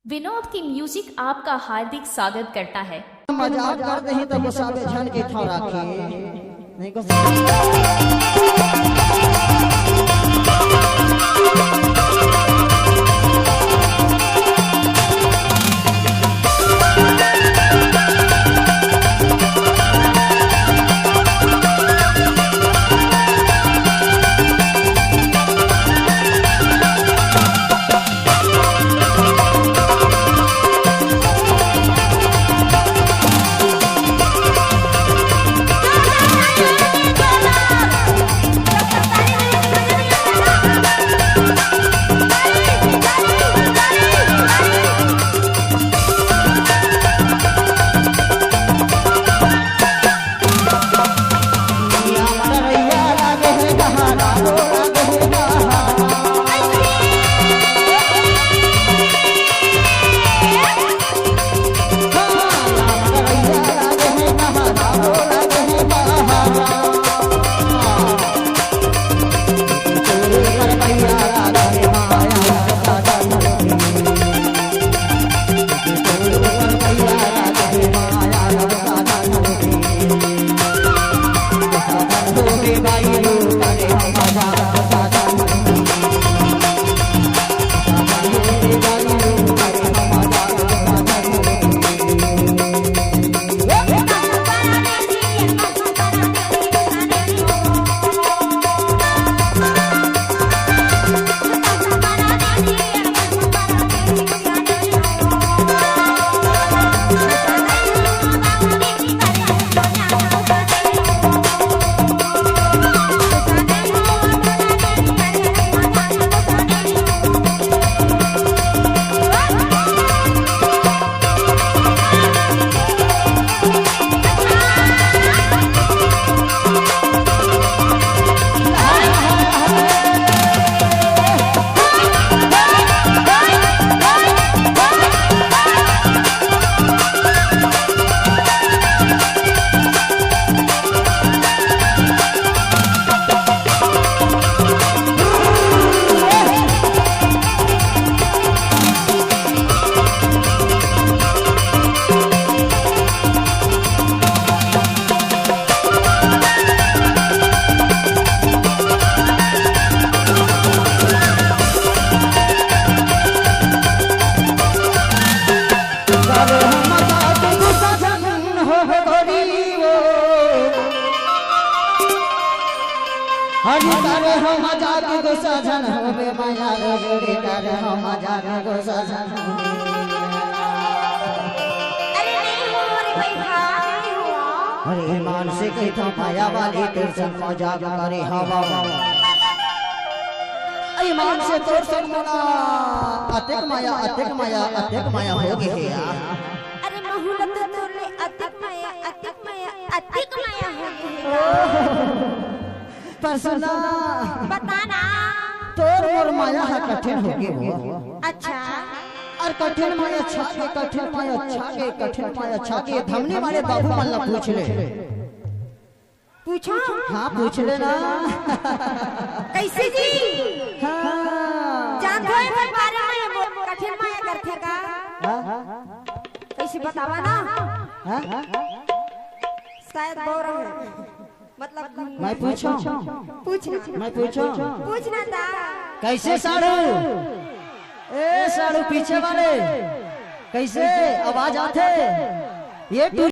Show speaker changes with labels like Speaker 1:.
Speaker 1: विनोद की म्यूजिक आपका हार्दिक स्वागत करता है।
Speaker 2: मजाक करते हैं तो गुस्सा में झन के थोड़ा नहीं को हरि करे हम मजाक गुस्सा झन होवे माया रे करे हम मजाक गुस्सा झन
Speaker 3: अरे नहीं हो रे भैया नहीं हुआ।
Speaker 2: अरे मान से कही तो माया वाली तेरे संग मजाक करे हवा अरे मान से तोर संग मना अतिक माया हो गई है यार।
Speaker 3: अरे महूलत तोले अतिक माया हो गई है।
Speaker 2: पर सुना
Speaker 3: बताना
Speaker 2: तोर मोर माया है कठिन हो गई हो।
Speaker 3: अच्छा
Speaker 2: और कठिन माया छाके धमनी वाले बाबू मल्ला पूछ ले
Speaker 3: पूछो।
Speaker 2: हाँ पूछ ले ना
Speaker 3: कैसे जी
Speaker 2: हाँ
Speaker 3: जानते हो इस बारे में वो कठिन माया करते का कैसे बतावा ना शायद बोर है मतलब
Speaker 2: मैं पूछूं
Speaker 3: पूछना था
Speaker 2: कैसे साड़ू ए साड़ू पीछे वाले कैसे आवाज आते ये